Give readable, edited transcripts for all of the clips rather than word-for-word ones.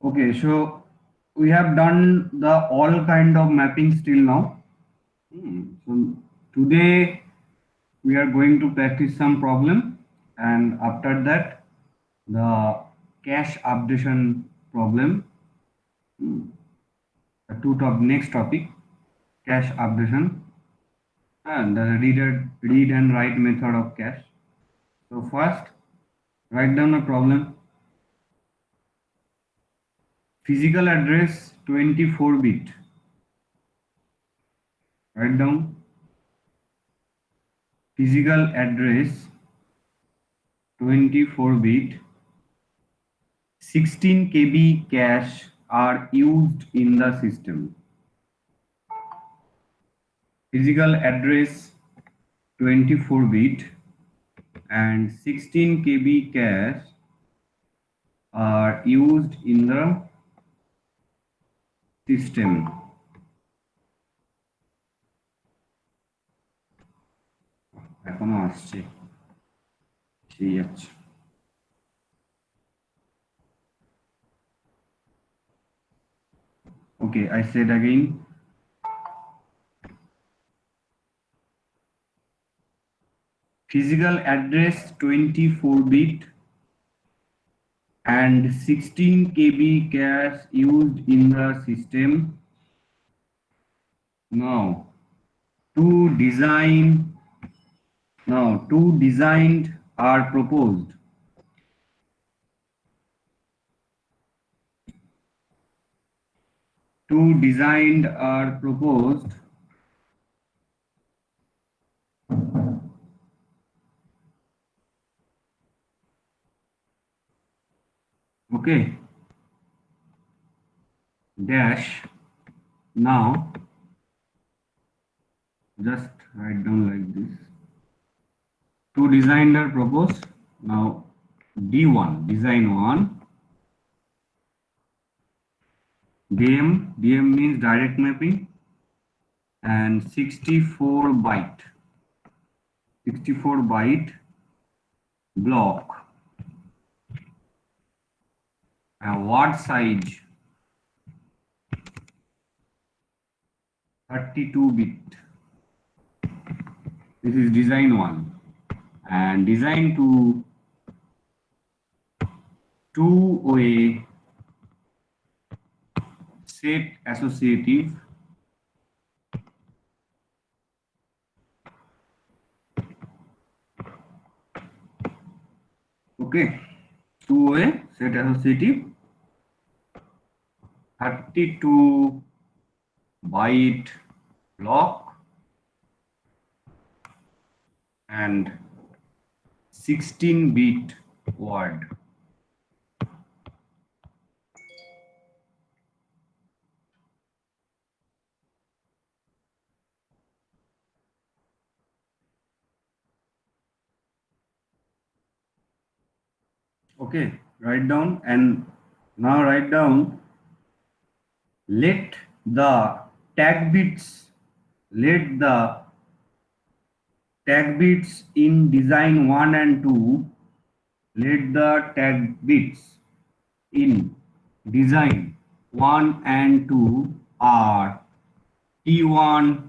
Okay, so we have done the all kind of mappings till now. So today we are going to practice some problem, and after that the cache updation problem. The next topic, cache updation, and the read and write method of cache. So first, write down the problem. Physical address 24-bit. Write down physical address 24-bit. 16 KB cache are used in the system. Physical address 24-bit and 16 KB cache are used in the system. এখনো আসছে সেই যাচ্ছে Okay, I said again. Physical address 24-bit and 16 KB cache used in the system. Now, two designed are proposed. Two designed are proposed. Okay. Dash. Now, just write down like this. Two designed are proposed. Now, D1, design 1. DM means direct mapping, and 64 byte block, and word size 32-bit. This is design 1, and design 2, two-way set associative. Okay, two-way set associative, 32 byte block and 16-bit word. Okay, write down, and now write down, let the tag bits, let the tag bits in design 1 and 2, let the tag bits in design 1 and 2 are T1,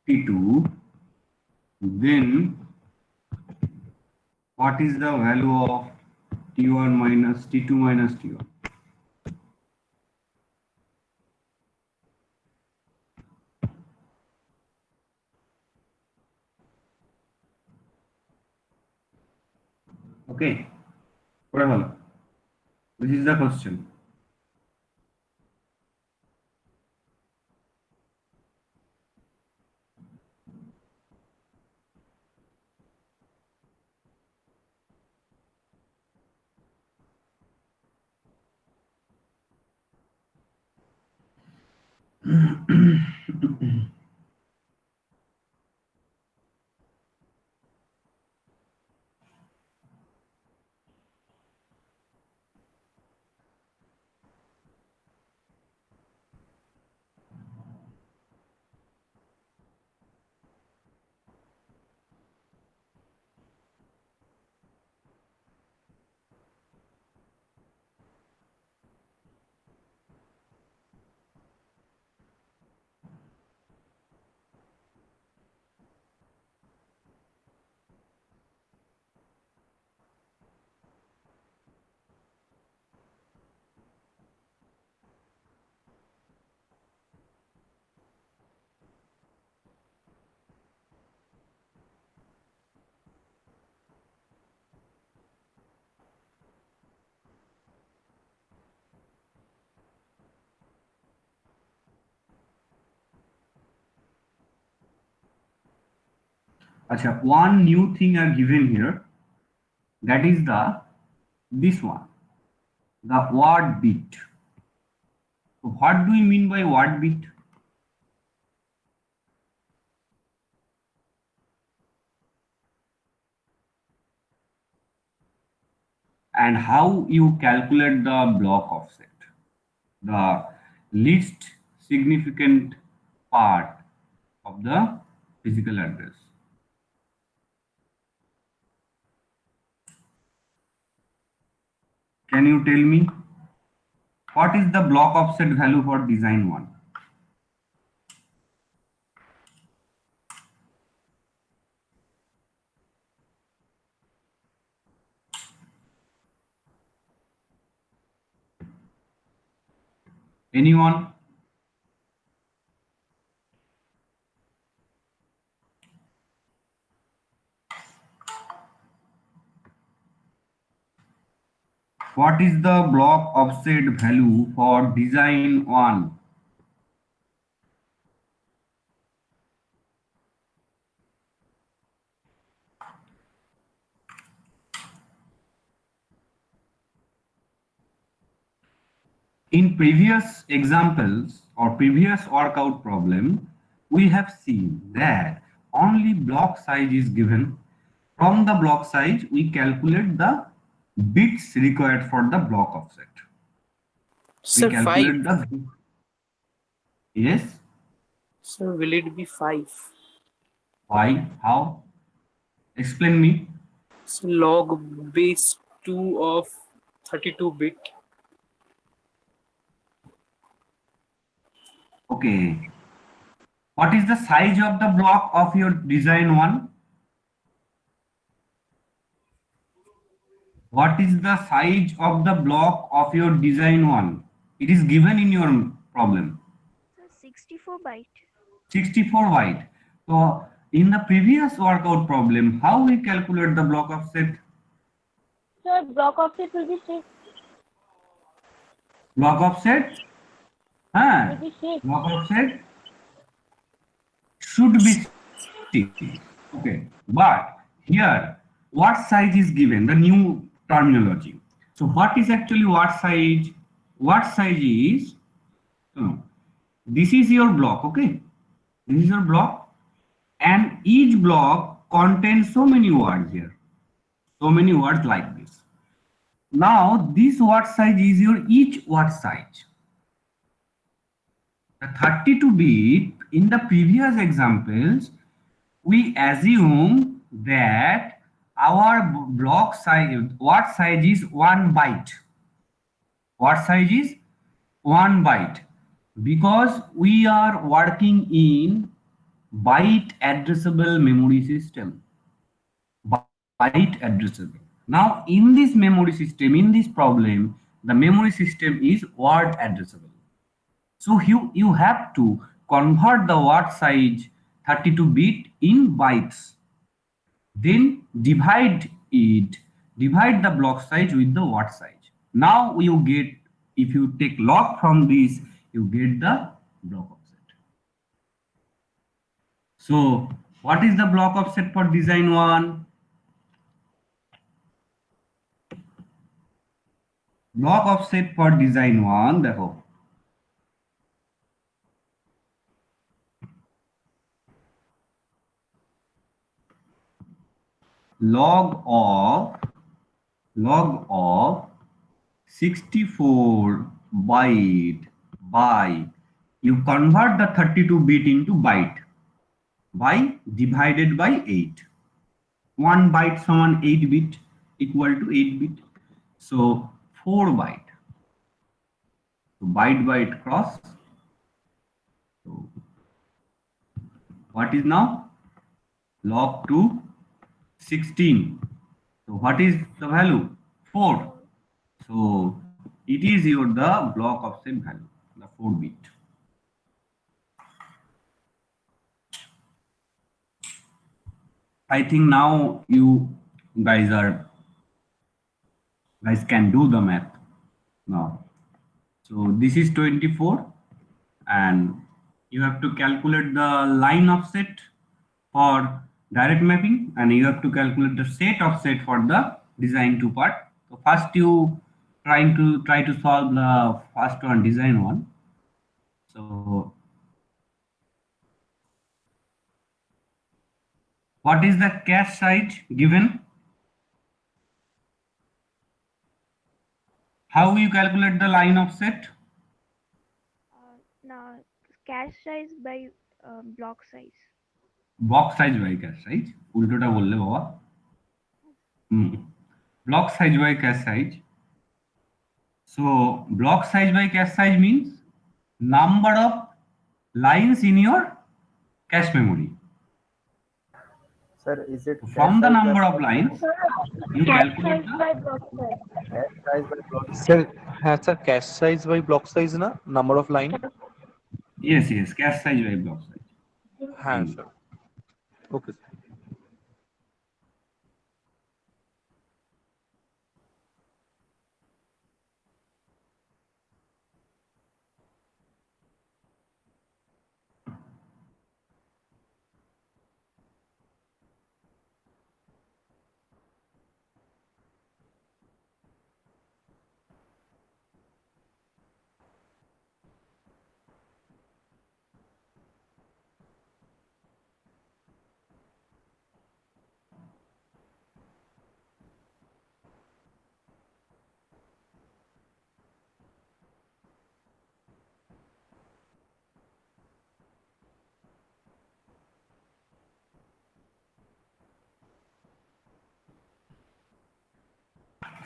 T2. Then what is the value of T1 minus T2 minus T1? Okay, whatever. This is the question. Acha, one new thing are given here, that is the this one, the word bit. So what do we mean by word bit? And how you calculate the block offset, the least significant part of the physical address. Can you tell me what is the block offset value for design 1? Anyone? What is the block offset value for design 1? In previous examples or previous workout problem, we have seen that only block size is given. From the block size, we calculate the bits required for the block offset. We Sir, 5. calculate the, yes, Sir, will it be 5? why, how? Explain me. So log base 2 of 32 bit. Okay. What is the size of the block of your design 1? What is the size of the block of your design 1? It is given in your problem. So 64 byte. 64 byte. So in the previous workout problem, how we calculate the block offset? So block offset will be 6. Block offset? Will be 6. Block offset should be 6. Okay. But here, what size is given? The new terminology. So what is actually what size? What size is? This is your block. Okay. This is your block, and each block contains so many words here. So many words like this. now this word size is your each word size. The 32 bit in the previous examples, we assume that our block size, word size is 1 byte. Word size is 1 byte because we are working in byte addressable memory system. Byte addressable. Now, in this memory system, in this problem, the memory system is word addressable. So you have to convert the word size 32 bit in bytes. Then divide the block size with the word size. Now you get, if you take log from this, you get the block offset. So what is the block offset for design 1? Block offset for design 1 देखो, log of 64 byte by, you convert the 32 bit into byte by divided by 8. 1 byte समान 8 bit equal to 8 bit. So 4 byte. So byte cross. So what is now? Log 2 16. So what is the value? 4. So it is your the block offset value, the 4 bit. I think now you guys can do the math now. So this is 24 and you have to calculate the line offset for direct mapping and you have to calculate the set offset for the design 2 part. So first you try to solve the first one, design 1. So what is the cache size given? How you calculate the line offset? Now cache size by block size. Box size by cache size. উল্টোটা বললে বাবা। Block size by cache size. So block size by cache size means number of lines in your cache memory. Sir, is it From the cache size number by of lines, you Cache calculate size the by block size. cache size by block? Sir, হ্যাঁ sir cache size by block size না number of line? yes cache size by block size. হ্যাঁ sir, okay sir.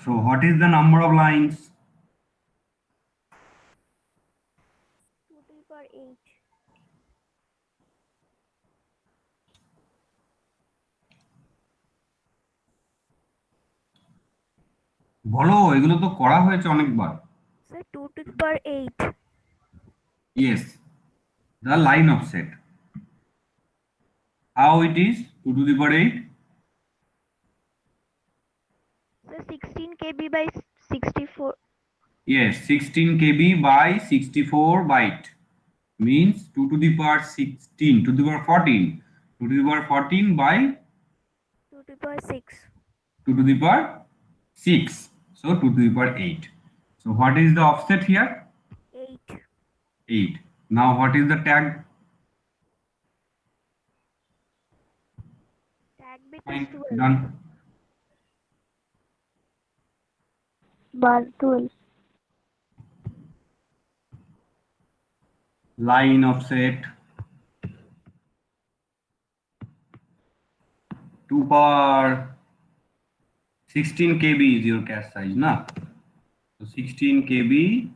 So what is the number of lines? 2 to the power 8. বলো, এগুলো তো করা হয়েছে অনেকবার। Sir, 2 to the power 8. Yes, the line offset. How it is? 2 to the power 8. Sir, 16 KB by 64. Yes, 16 KB by 64 byte means 2 to the power 16, 2 to the power 14, 2 to the power 14 by 2 to the power 6. 2 to the power 6. So 2 to the power 8. So what is the offset here? 8. 8. Now what is the tag? Tag bit Fine, is 12. done. bar 12. Line offset 2 power 16 kb is your cache size, na? So 16 kb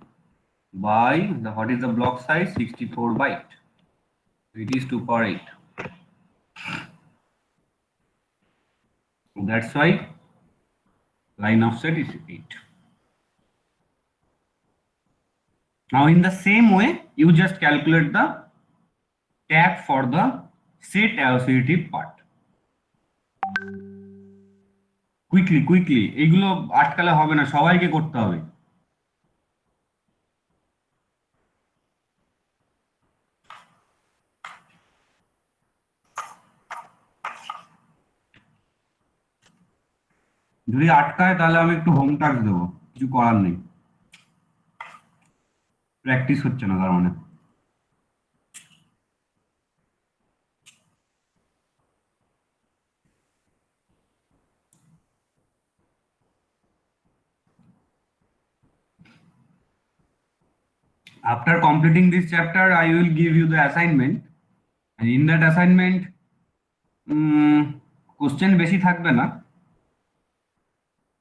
by what is the block size? 64 byte. So it is 2 power 8. That's why line offset is 8. Now in the same way, you just calculate the tag for the set associative part. Quickly এগুলো আটকালে হবে না, সবাইকে করতে হবে। যদি আটকায় তাহলে আমি একটু হোম টাস্ক দেবো, কিছু করার নেই, প্র্যাকটিস হচ্ছে না তার মানে। After completing this chapter, I will give you the assignment, and in that assignment, question বেশি থাকবে না,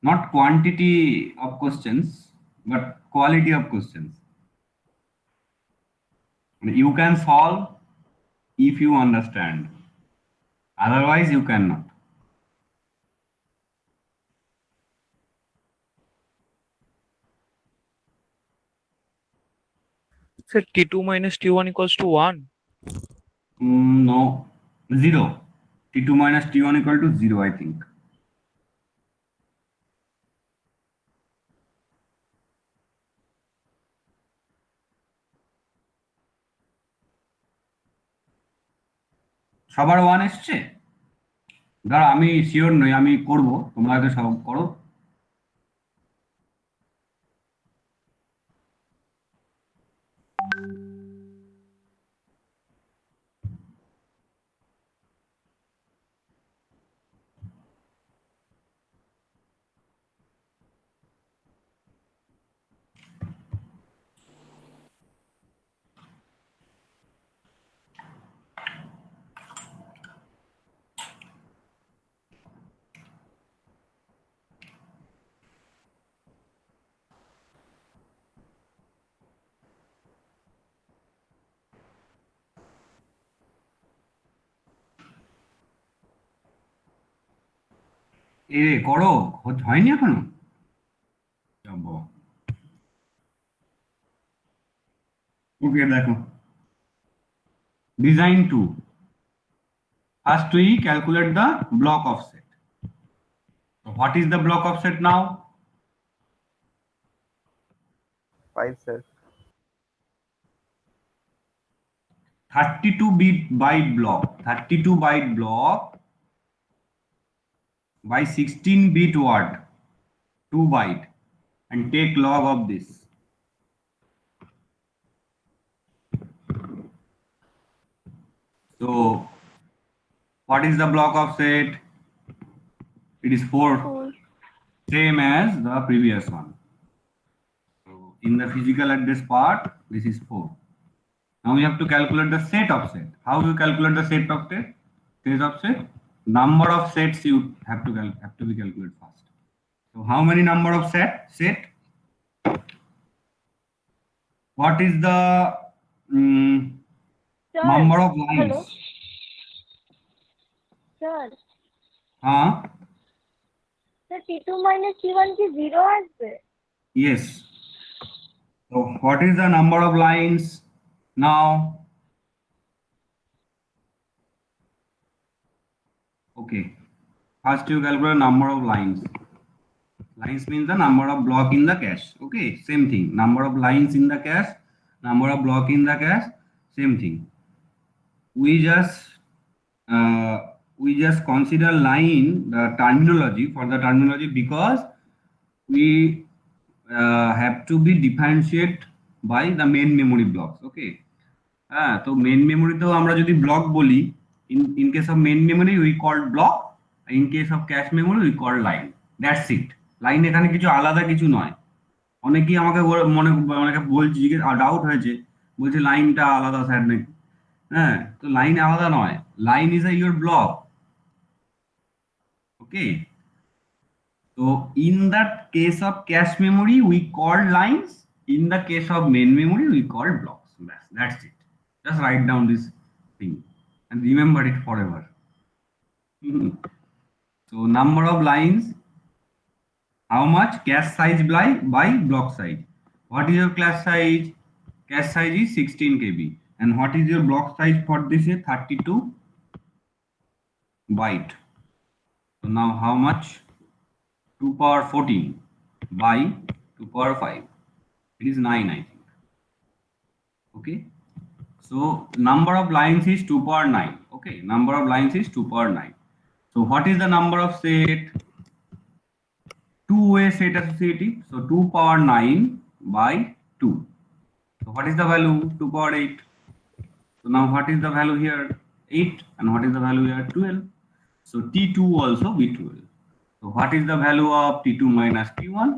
not quantity of questions, but quality of questions. You can solve if you understand, otherwise you cannot. So T2 minus T1 equals to 1. No, 0. T2 minus T1 equal to 0, I think. সবার 1 এসছে? দাঁড়া, আমি sure নই, আমি করব, তোমরা আগে সব করো। এ করো, হয়নি এখনো? ওকে, দেখো, design 2. First we calculate the block offset. So what is the block offset now? 5, sir. 32 byte block, 32 byte block by 16 bit word, 2 byte, and take log of this. So what is the block offset? It is 4, 4. same as the previous one. So in the physical address part, this is 4. Now we have to calculate the set offset. How do you calculate the set offset? Set offset, number of sets you have to be calculated first. So how many number of set? What is the Sir, number of lines? hello? Sir, sir, T2 minus T1 কি 0 আসবে? Yes. So what is the number of lines now? Okay. First you calculate number of lines. Lines means the number of block in the cache. Okay, same thing. Number of lines in the cache, number of block in the cache, same thing. We just consider line the terminology for the terminology because we have to be differentiate by the main memory blocks. Okay. তো main memory তো আমরা যদি block বলি, in case of main memory we call block, in case of cache memory we call line. That's it. Line এখানে কিছু আলাদা কিছু নয়, অনেকেই আমাকে অনেকে বলছে, ডাউট হয়েছে, বলছে লাইনটা আলাদা স্যার নাকি। হ্যাঁ, তো লাইন আলাদা নয়, line is a your block. Okay, তো in the case of cache memory we call lines, in the case of main memory we call blocks. That's it. Just write down this thing and remember it forever. So number of lines, how much cache size by block size. What is your class size? Cache size is 16 KB. And what is your block size for this is 32 byte. So now how much? 2 power 14 by 2 power 5. It is 9, I think. Okay. So number of lines is 2 power 9. Okay. Number of lines is 2 power 9. So what is the number of set? Two-way set associative. So 2 power 9 by 2. So what is the value? 2 power 8. So now what is the value here? 8. And what is the value here? 12. So T2 also be 12. So what is the value of T2 minus T1?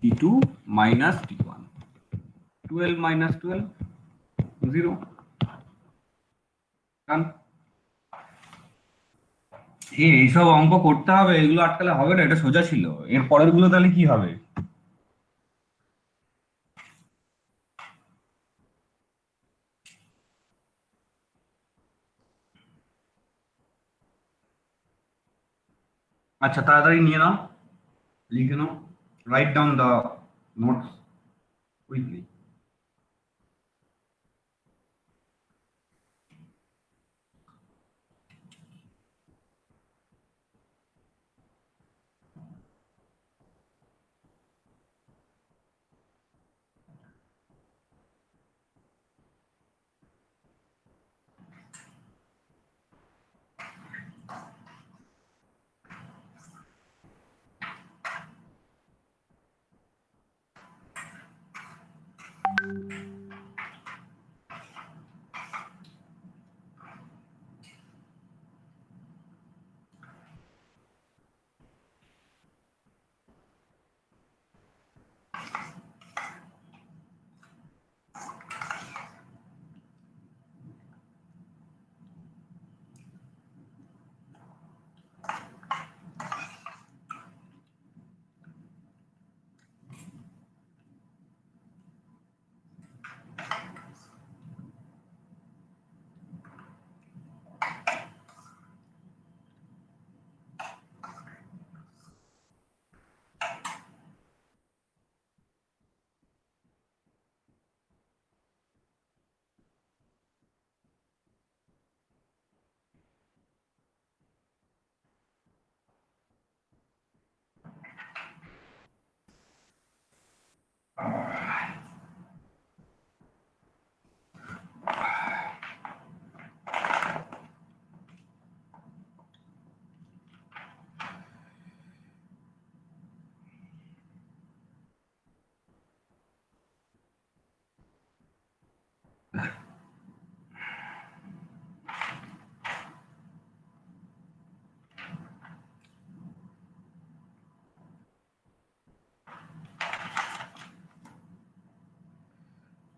T2 minus T1. 12 minus 12, 0. Done. এইসব অঙ্ক করতে হবে, এগুলো আটকালে হবে না, এটা সোজা ছিল। এর পরের গুলো তাহলে কি হবে? আচ্ছা, তাড়াতাড়ি নিয়ে নাও, লিখে নাও, write down the notes quickly.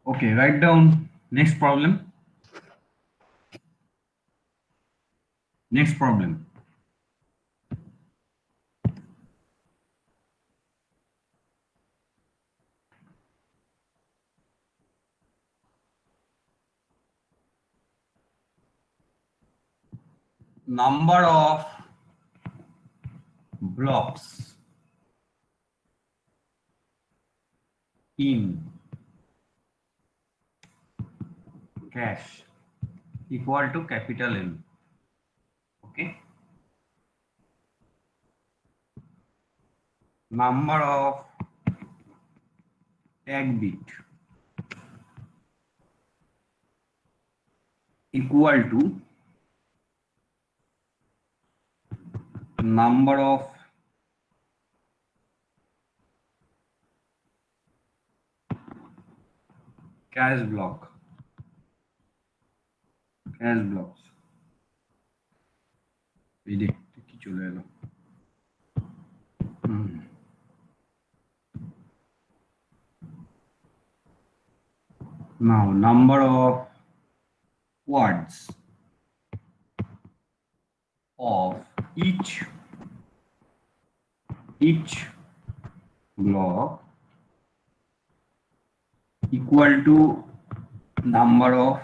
Okay, write down next problem. Next problem. Number of blocks in cache equal to capital N. Okay. Number of tag bit equal to number of cache blocks. এই দেখতে কি চলে এলো। Now number of words of each block equal to number of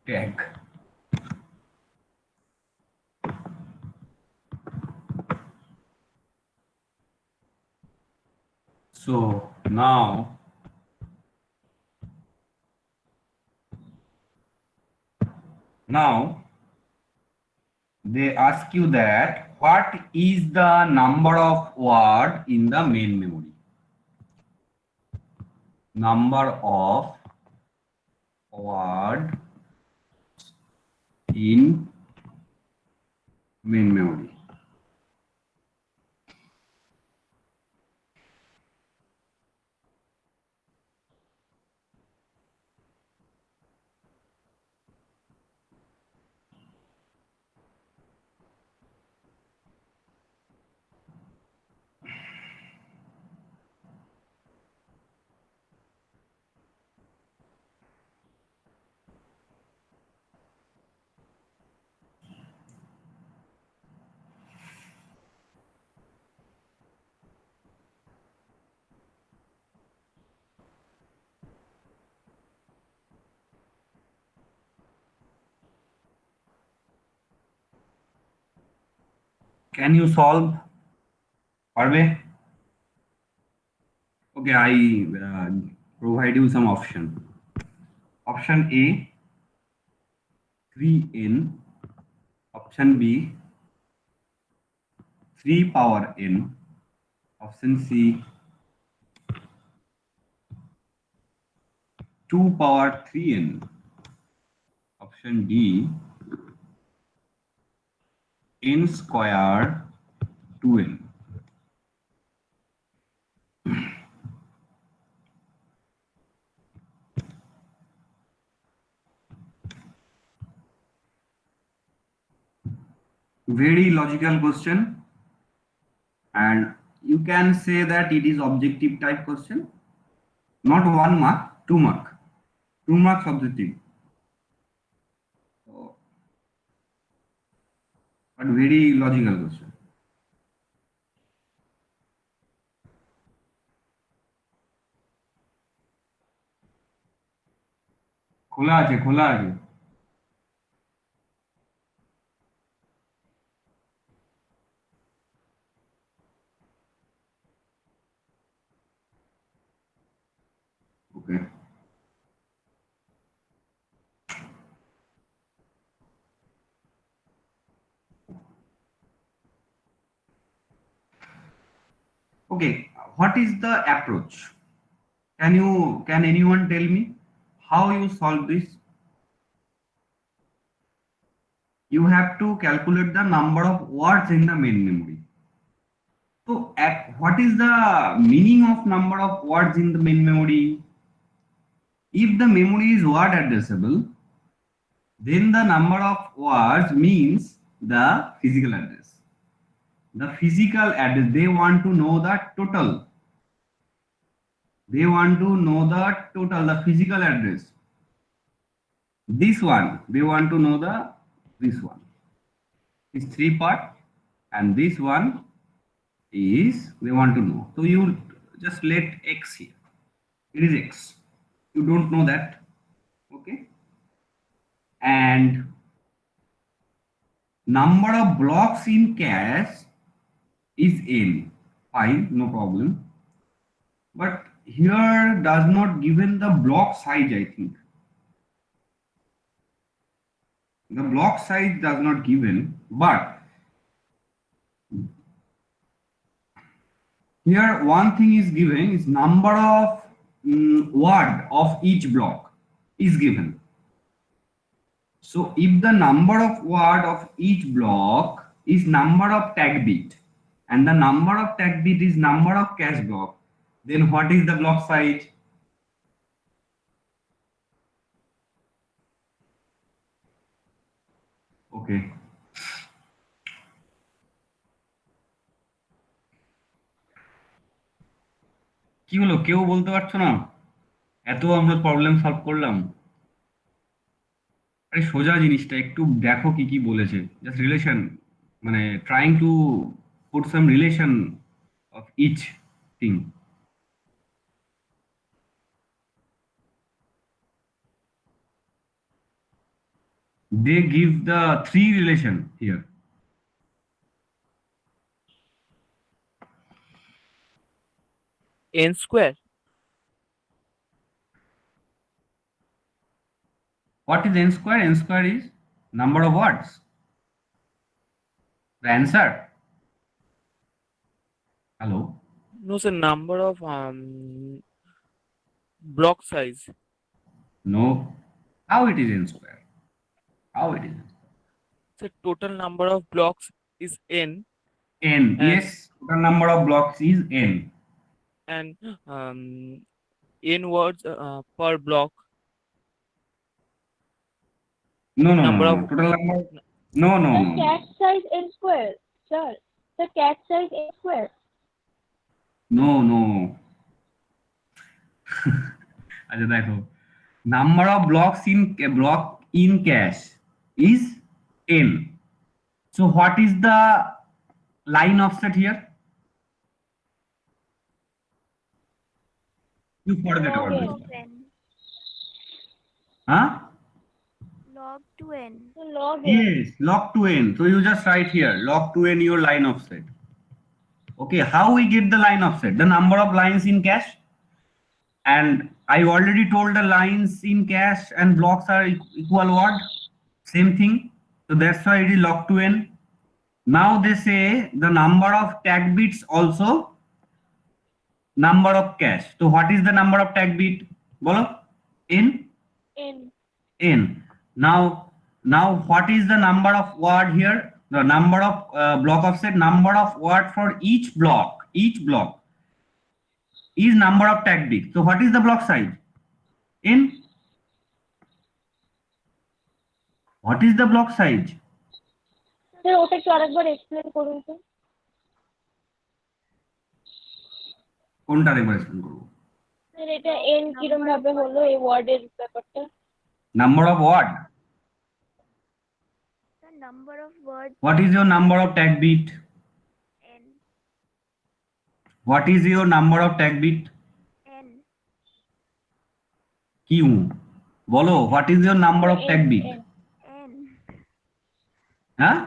tag. So now they ask you that what is the number of word in the main memory? Number of word in main memory. Can you solve? Parve? Okay, I provide you some option. Option A, 3n. Option B, 3 power n. Option C, 2 power 3n. Option D, n square 2n. Very logical question, and you can say that it is objective type question. Not 1 mark, 2 mark. 2 marks objective. So, but very logical question. খোলা আছে খোলা আছে Okay. Okay, what is the approach? Can anyone tell me how you solve this? You have to calculate the number of words in the main memory. So what is the meaning of number of words in the main memory? If the memory is word addressable, then the number of words means the physical address. The physical address, they want to know the total. They want to know the total, the physical address. This one, they want to know this one. Is 3 part, and this one is they want to know. So you just let x here. It is x. You don't know that. Okay. And number of blocks in cache is n. Fine, no problem. But here does not given the block size, I think. The block size does not given, but here one thing is given is number of word of each block is given. So if the number of word of each block is number of tag bit and the number of tag bit is number of cache block, then what is the block size? Okay. কি হলো, কেউ বলতে পারছো না? এত আমরা problem solve করলাম। আরে সোজা জিনিসটা একটু দেখো কি কি বলেছে, জাস্ট রিলেশন, মানে trying to put some relation of each thing. They give the three relation here. N square. What is n square? N square is number of words. The answer. Hello. No, sir, number of block size. No. How it is n square? How it is? So total number of blocks is n, N. and Yes. The number of blocks is n. and n words per block. No, no, no, Number no, of no. Total number. No, no, The no, no. cat size n square, sir. The cat size n square. No, no. আচ্ছা দেখো, number of blocks in block in cache is n. So what is the line offset here? You forget Log about n. this. Of n. Huh? Log to n. So log n. Yes, log to n. So you just write here log to n your line offset. Okay, how we get the line offset? The number of lines in cache, and I already told the lines in cache and blocks are equal what? Same thing. So that's why it is log to n. Now they say the number of tag bits also number of cache. So what is the number of tag bit? Bolo? N. N. N. Now what is the number of word here? The number of block offset, number of word for each block. Each block is number of tag bit. So what is the block size? N. What is the block size? Sir ওটা একটু আরেকবার explain করুন তো। কোনটা আরেকবার explain করবো? Sir এটা n কিরম ভাবে হলো এই ওয়ার্ডের ব্যাপারটা? Number of word. The number of words What is your number of tag bit? n. What is your number of tag bit? n. Q. বলো, what is your number of tag bit? n. n. Huh?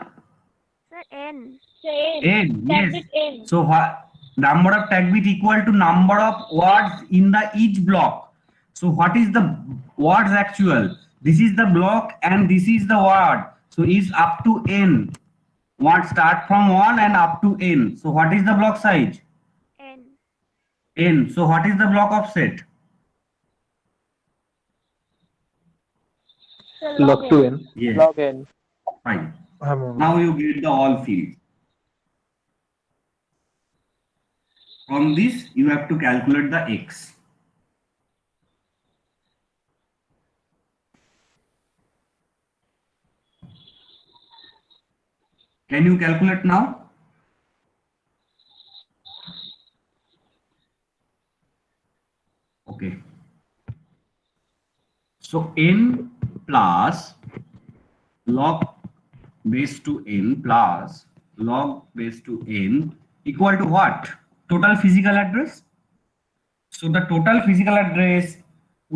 Sir, n. N. Tag Yes. bit n. So what number of tag bit equal to number of words in the each block. So what is the words actual? This is the block and this is the word. So is up to n. Word start from 1 and up to n. So what is the block size? n. N. So what is the block offset? Sir, Log to n. Yes. Log n. Fine. Now you get the all field. From this you have to calculate the x. Can you calculate now? Okay. So n plus log base to n plus log base to n equal to what? Total physical address. So the total physical address,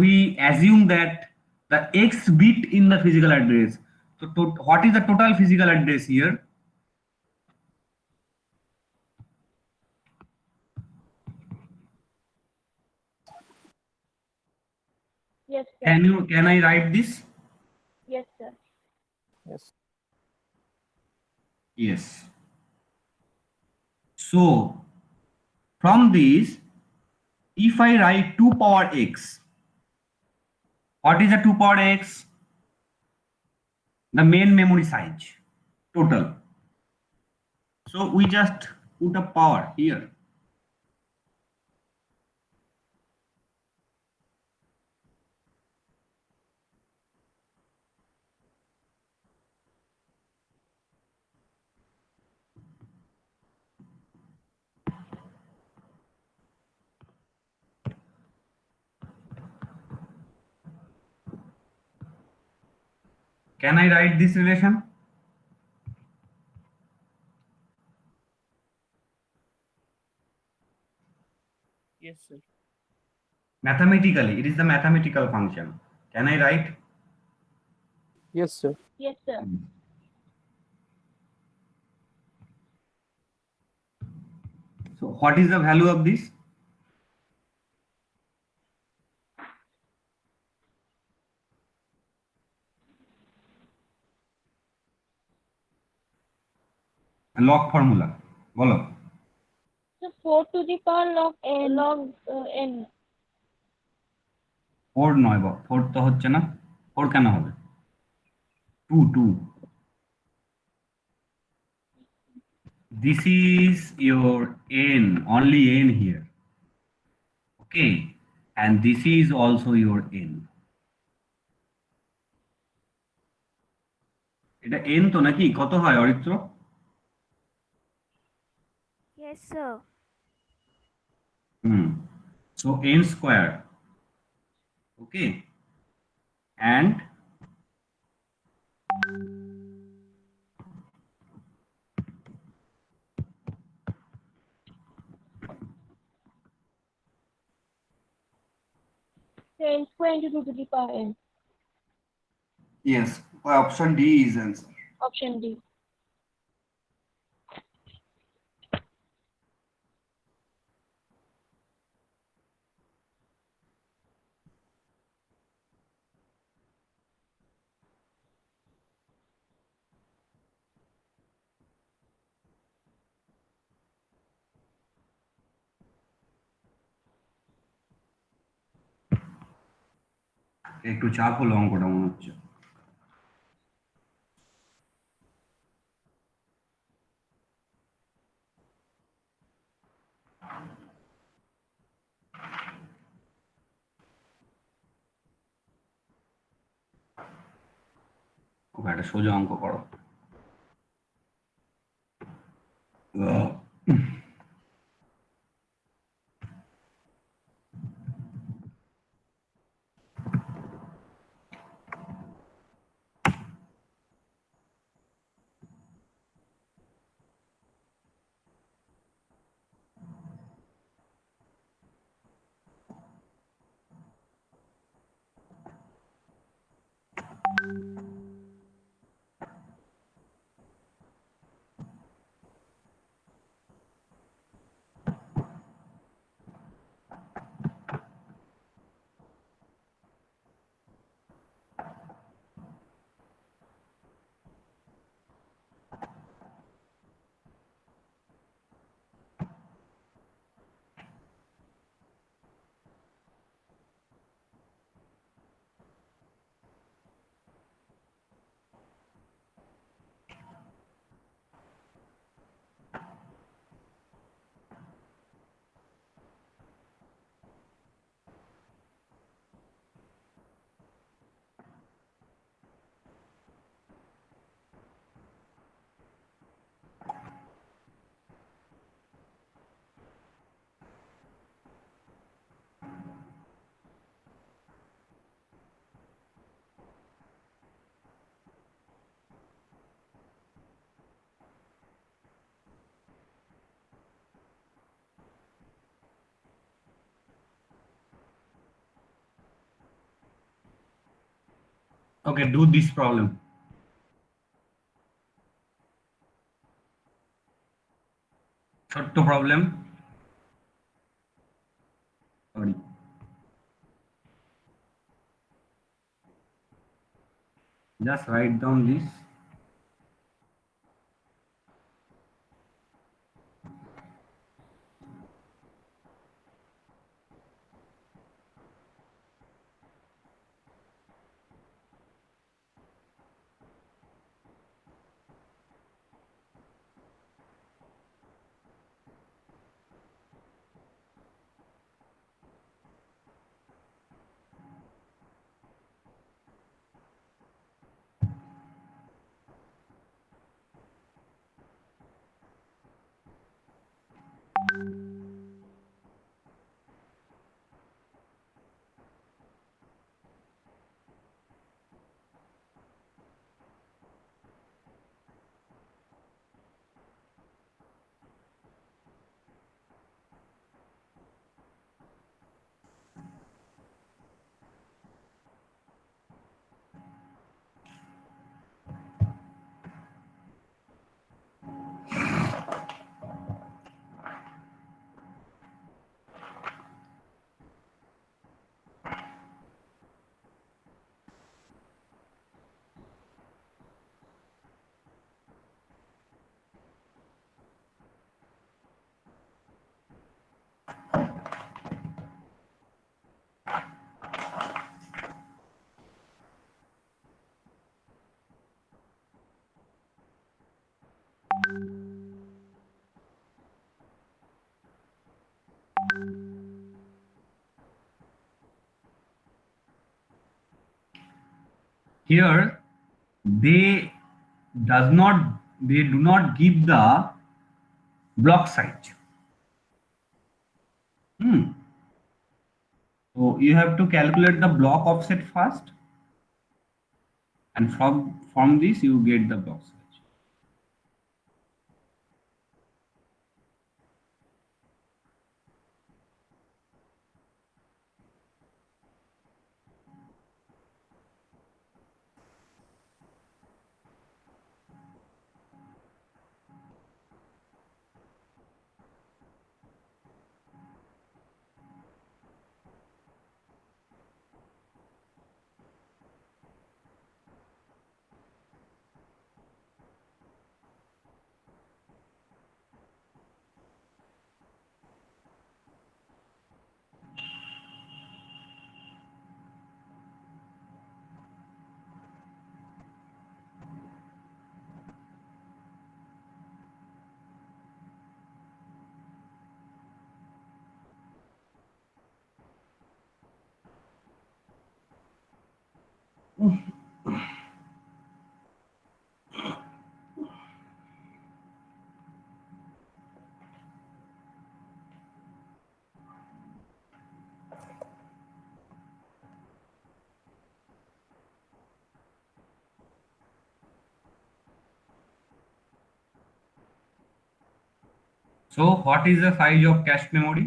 we assume that the x bit in the physical address. So what is the total physical address here? yes sir. Can I write this? Yes sir. Yes. Yes. So from this, if I write 2 power x, what is the 2 power x? The main memory size total. So we just put a power here. Can I write this relation? Yes, sir. Mathematically, it is the mathematical function. Can I write? Yes, sir. Yes, sir. So what is the value of this? Log formula. বলো। So 4 to the power log n. 4 নয় বা 4 তো হচ্ছে না। 4 কেন হবে? 2. This is your n, only n here. Okay. And this is also your n. এটা n তো নাকি? কত হয় Aritra? Yes, sir. So n square. Okay. And So n square into 2 to the power n. yes, option D is answer. Option D. একটু চাপ হলো অঙ্কটা মনে হচ্ছে। খুব একটা সোজা অঙ্ক করো। Okay, do this problem. ছোট্ট problem. Sorry. Just write down this. here they do not give the block size. So you have to calculate the block offset first, and from this you get the block size. So what is the size of cache memory?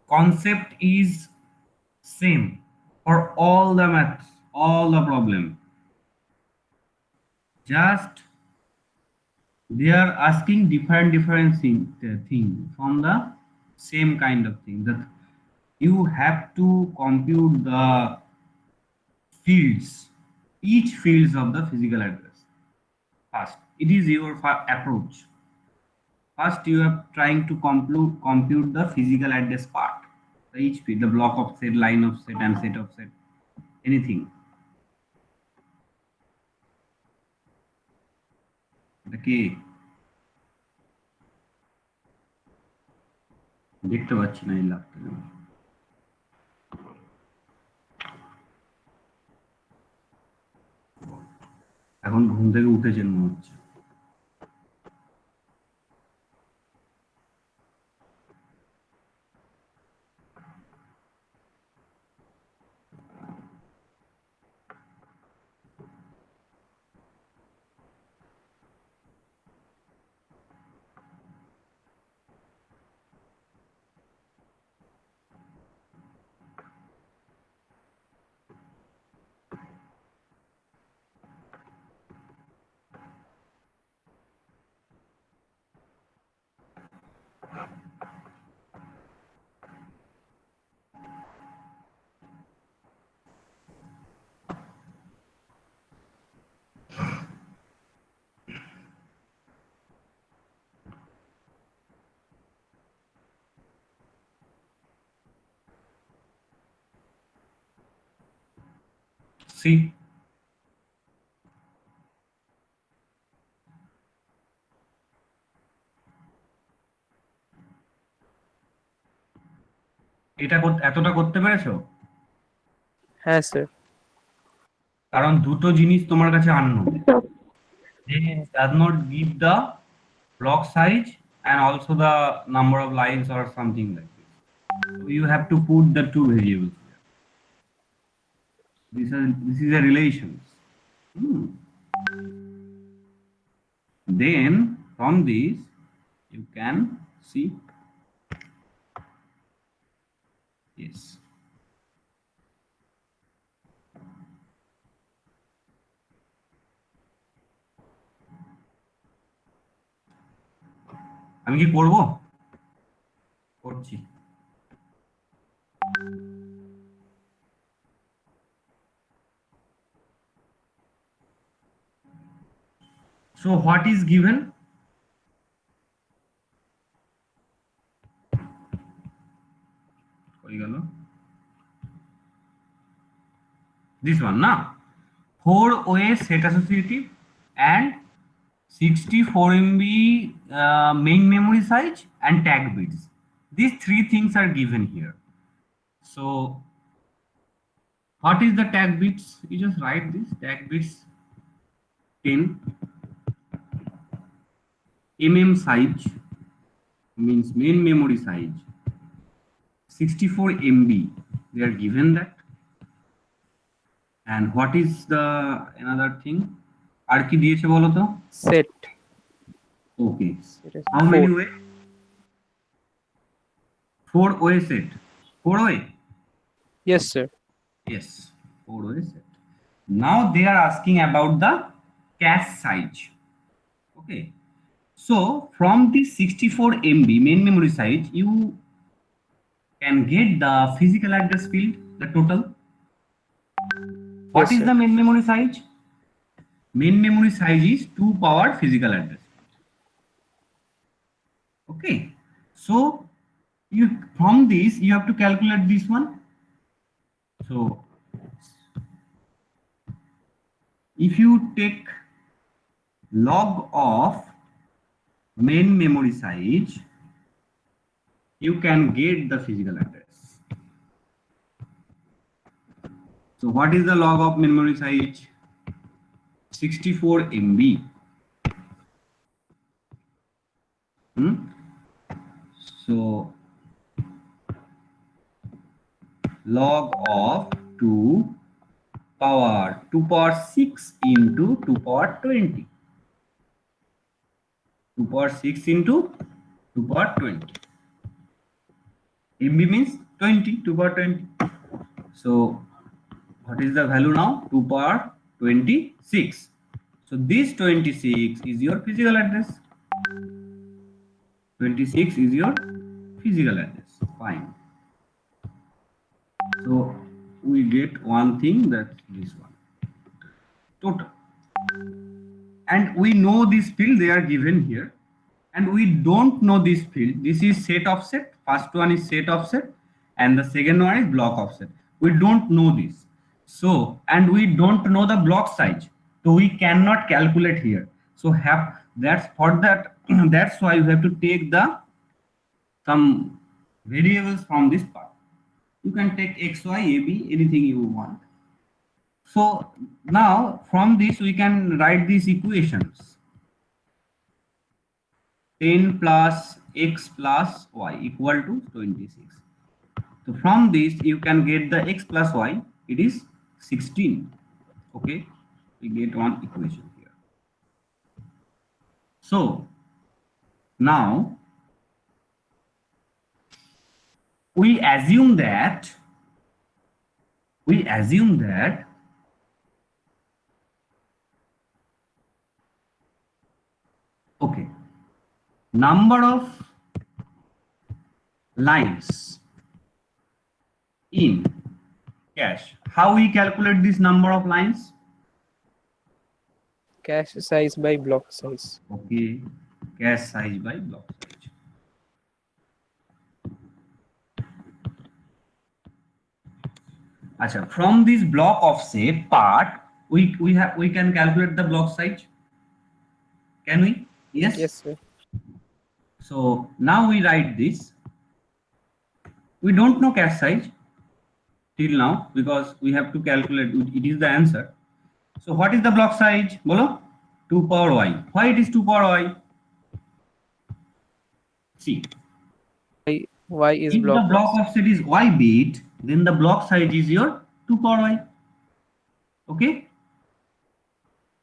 Concept is same for all the maths, all the problem. Just they are asking different thing from the same kind of thing, that you have to compute the fields, each fields of the physical address first. It is your approach. First you are trying to compute the physical address part, each field, the block offset, line offset, and set offset, anything. Okay, দেখতে পাচ্ছি না এই লাভটা। এখন ঘুম থেকে উঠেছেন মনে হচ্ছে। See, এটা এতটা করতে পেরেছো? হ্যাঁ স্যার। কারণ দুটো জিনিস তোমার কাছে unknown. They does not give the block size and also the number of lines or something like this. So you have to put the two variables here. This is a relations. Then from this you can see. Yes. আমি কি করব? করছি। So what is given? কই গেল? This one, na? 4-way set associative and 64 MB main memory size and tag bits. These three things are given here. So what is the tag bits? You just write this tag bits 10 size means main memory size 64 MB. They are given that. And what is the another thing? আর কি দিয়েছে বলো তো? Set. Okay. It is How many 4. way? 4 way set. 4 way? Yes, sir. Yes, 4 way set. Now they are asking about the cache size. Okay. So from this 64 MB main memory size, you can get the physical address field, the total. What Yes, is sir. the main memory size? Main memory size is 2 power physical address. Okay. So you from this you have to calculate this one. So if you take log of main memory size, you can get the physical address. So what is the log of memory size? 64 MB. So log of 2 power 6 into 2 power 20. 2 power 6 into 2 power 20. MB means 20, 2 power 20. So what is the value now? 2 power 26. So this 26 is your physical address. 26 is your physical address. Fine. So we get one thing, that's this one. Total. And we know this field, they are given here. And we don't know this field. This is set offset. First one is set offset. And the second one is block offset. We don't know this. So, and we don't know the block size. So we cannot calculate here. So that's for that. That's why you have to take some variables from this part. You can take x, y, a, b, anything you want. So now from this we can write these equations. 10 plus x plus y equal to 26. So from this you can get the x plus y, it is 16. Okay, we get one equation here. So now we assume that okay, number of lines in cache. How we calculate this number of lines? Cache size by block size. Okay, cache size by block size. Acha, from this block offset part, we can calculate the block size. Can we? Yes. Yes, sir. So now we write this. We don't know cache size till now because we have to calculate. It is the answer. So what is the block size? Bolo? 2 power y. Why it is 2 power y? See. Y is If block. the block offset is y bit, then the block size is your 2 power y. Okay?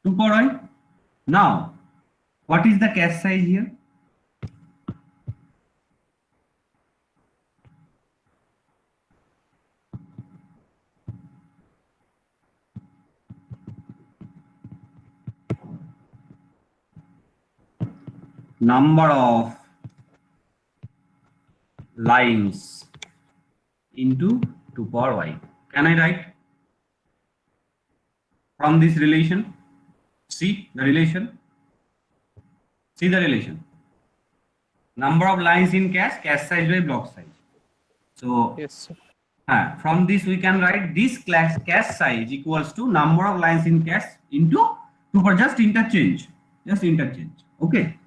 2 power y. Now, what is the cache size here? Number of lines into 2 power y. Can I write from this relation? See the relation. See the relation. Number of lines in cache size by block size. So Yes, sir. from this we can write this cache size equals to number of lines in cache into 2 power, just interchange. Just interchange. Okay.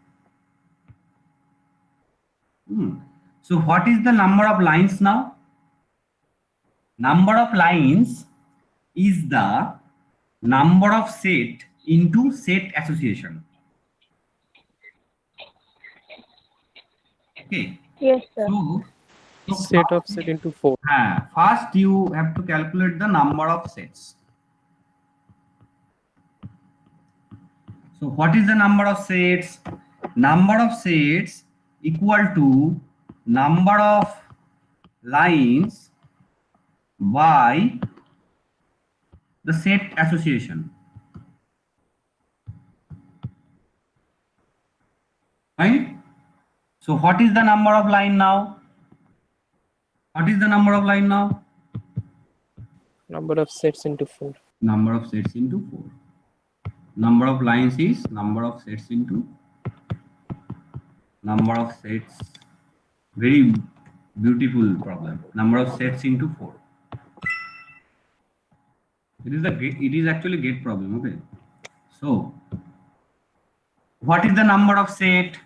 So what is the number of lines now? Number of lines is the number of set into set association. Okay. Yes, sir. So Set of set into 4. first you have to calculate the number of sets. So what is the number of sets? Number of sets equal to number of lines by the set association. Right? So what is the number of line now? What is the number of line now? Number of sets into 4. Number of sets into 4. Number of lines is number of sets into number of sets. Very beautiful problem. Number of sets into 4. It is actually gate problem. Okay. So what is the number of set?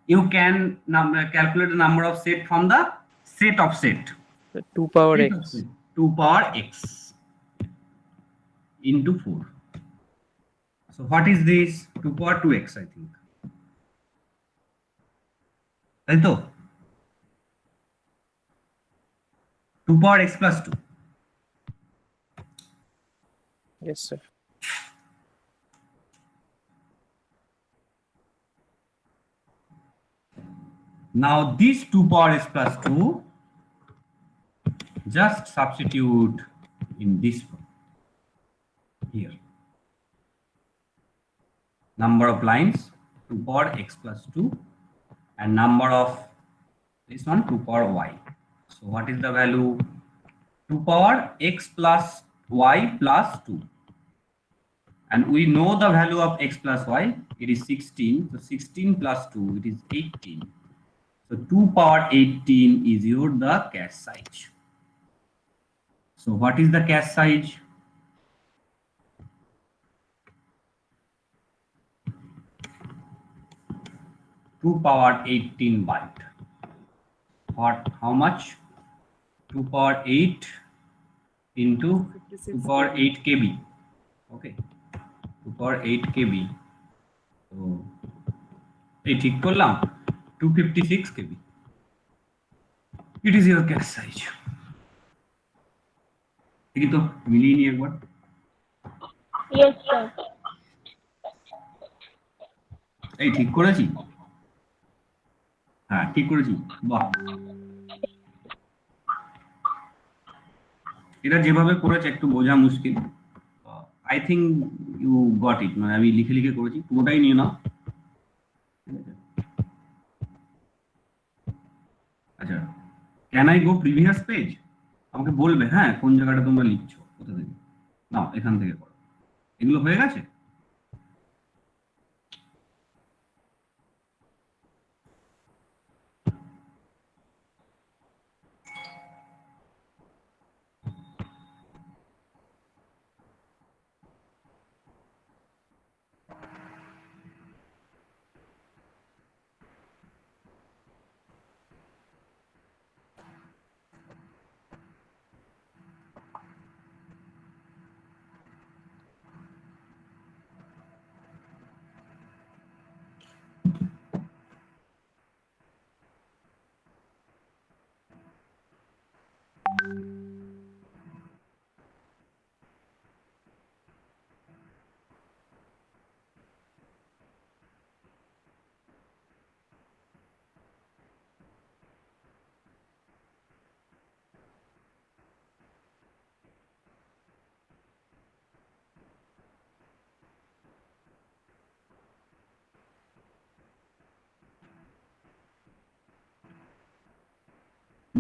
You can calculate the number of set from the set of set. The 2 power Set of x. set. 2 power x into 4. So what is this? 2 power 2x, I think. Right? 2 power x plus 2. Yes, sir. Now this 2 power s plus 2, just substitute in this one here. Number of lines 2 power x plus 2 and number of this one 2 power y. So what is the value? 2 power x plus y plus 2. And we know the value of x plus y, it is 16. So 16 plus 2, it is 18. So 2 power 18 is the cache size. So what is the cache size? Two power 18 byte. How much? 2 power 8 into 2 power 8 KB. Okay. 2 power 8 KB. So, এই ঠিক করলাম 256 KB. It is your cache size. ঠিক তো মিলিয়ে নি একবার. Yes, sir. এই ঠিক করেছি? হ্যাঁ ঠিক করেছি। বাহ। এটা যেভাবে করেছে একটু বোঝা মুশকিল। I think you got it, মানে আমি লিখে লিখে করেছি, পুরোটাই নিয়ে নাও। আচ্ছা, can I go previous page? আমাকে বলবে হ্যাঁ কোন জায়গাটা তোমরা লিখছো, কোথা থেকে। নাও এখান থেকে করো। এগুলো হয়ে গেছে?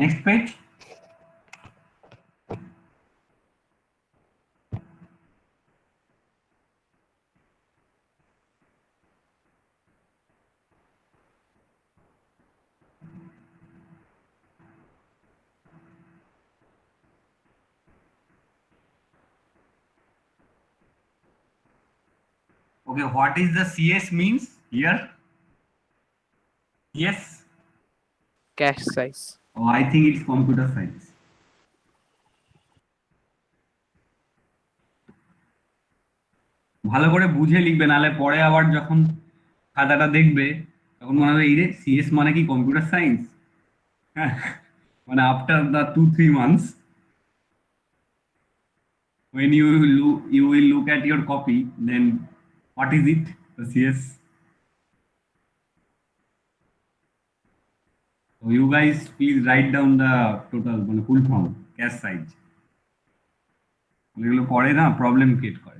Next page. Okay, what is the CS means here? Yes. Cache size. Oh, I think it's computer science. ভালো করে বুঝে লিখবে, নাহলে পরে আবার যখন খাতাটা দেখবে তখন মনে হবে এই রে সিএস মানে কি কম্পিউটার সায়েন্স। হ্যাঁ, মানে after the 2-3 months when you will look at your copy, then what is it? The CS. So you guys please write down the total মানে full form cache size. এগুলো পরে না problem create করে।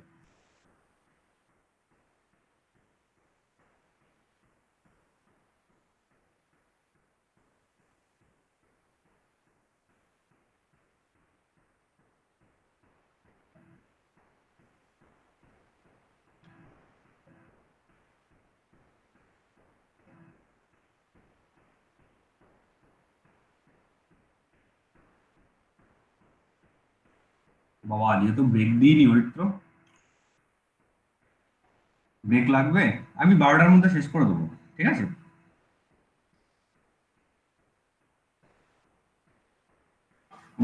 বাবা আজকে তো ব্রেক দিইনি Aritra, break লাগবে? আমি 12টার মধ্যে শেষ করে দেবো, ঠিক আছে?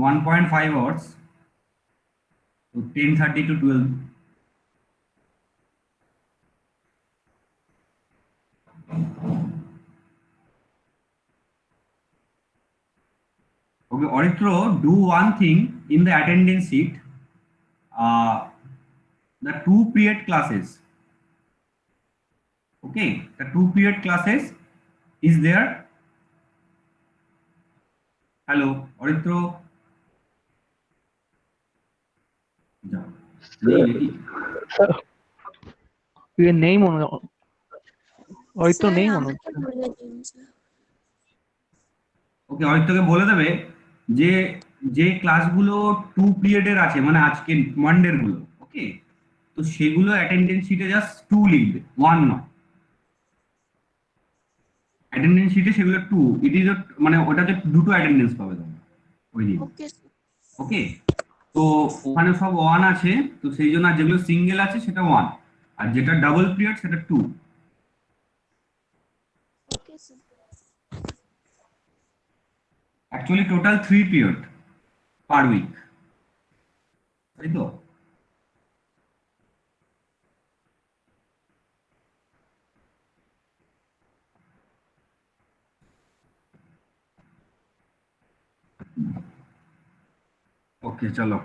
1.5 hours, so 10:30 to 12. Okay, Oritro, do one thing in the attendance sheet. The 2 period classes. Okay, the 2 period classes is there. Hello, Oritro. নেই মনে হয়তো নেই মনে হচ্ছে। ওকে, অরিত্রকে বলে দেবে যে যে ক্লাসগুলো 2 পিরিয়ডের আছে, মানে আজকে মানডের গুলো, ওকে, তো সেগুলো অ্যাটেন্ডেন্স শিটে জাস্ট 2 লিখবে, 1 নয়। অ্যাটেন্ডেন্স শিটে সেগুলো 2, ইট ইজ মানে ওটাতে দুটো অ্যাটেন্ডেন্স পাবে তোমরা ওই দিন। ওকে, তো ওখানে সব 1 আছে, তো সেই জন্য আর যেগুলো সিঙ্গেল আছে সেটা 1, আর যেটা ডাবল পিরিয়ড সেটা 2। Actually total 3 period per week, তাই তো? ওকে চলো।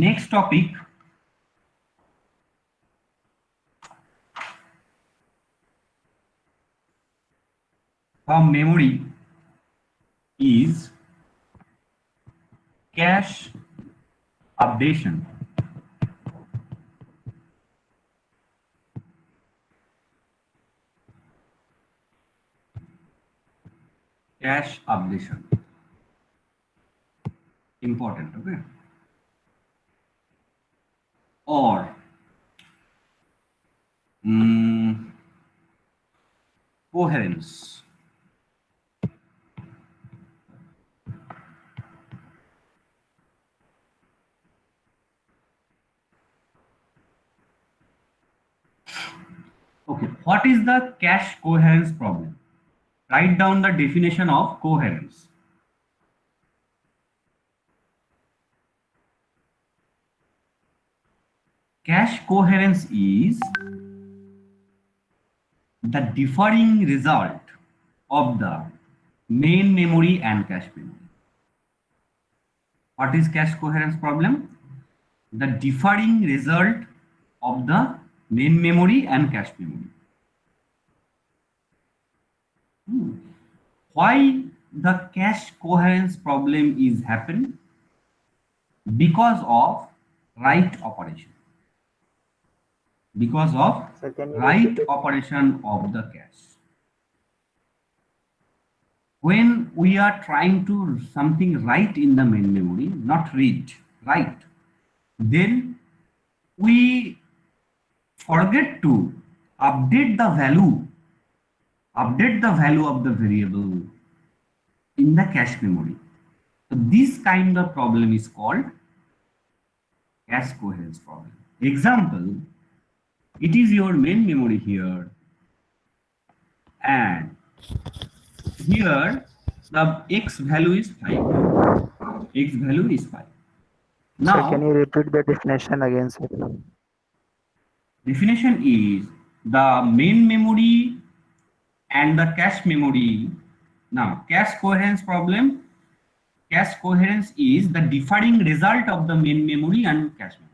Next topic, from memory is cache updation. Cache updation. Important, okay? Or coherence. Okay, what is the cache coherence problem? Write down the definition of coherence. Cache coherence is the differing result of the main memory and cache memory. What is cache coherence problem? The differing result of the main memory and cache memory. Why the cache coherence problem is happen? Because of write operation. Because of write operation of the cache. When we are trying to something write in the main memory, not read, write, then we forget to update the value of the variable in the cache memory. So this kind of problem is called cache coherence problem. Example, it is your main memory here, and here the x value is 5. X value is 5. Sir, Now, can you repeat the definition again, sir? definition is the main memory and the cache memory. Now, cache coherence problem. Cache coherence is the differing result of the main memory and cache memory.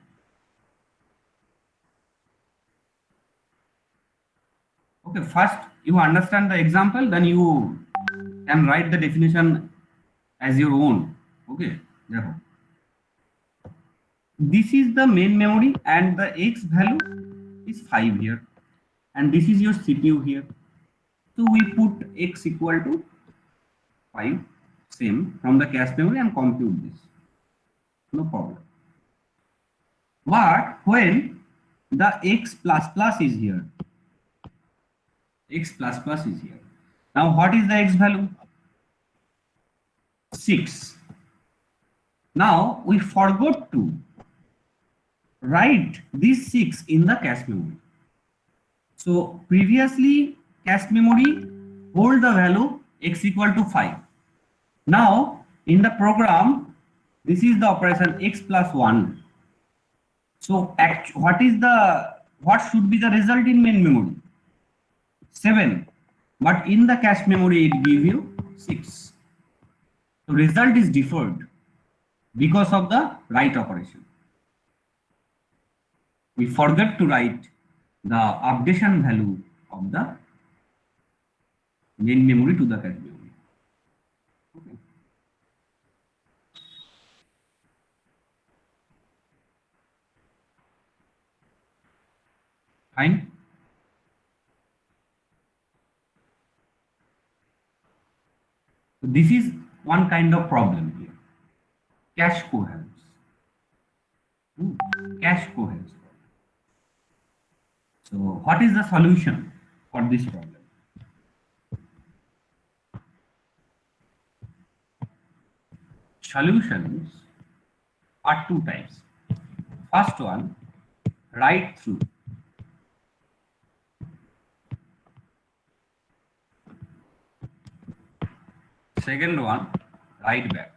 Okay, first you understand the example, then you can write the definition as your own. Okay, therefore, this is the main memory and the x value is 5 here, and this is your CPU here. So we put x equal to 5, same from the cache memory, and compute this. No problem. But when the x plus plus is here, x plus plus is here. Now what is the x value? 6. Now we forgot to write this 6 in the cache memory. So previously cache memory hold the value x equal to 5. Now in the program, this is the operation x plus 1. So what should be the result in main memory? 7. But in the cache memory it give you 6. So result is deferred because of the write operation. We forget to write the updation value of the main memory to the cache memory. Okay. Fine. So this is one kind of problem here. Cache coherence. Cache coherence. So what is the solution for this problem? Solutions are two types. First one, write through. Second one, write back.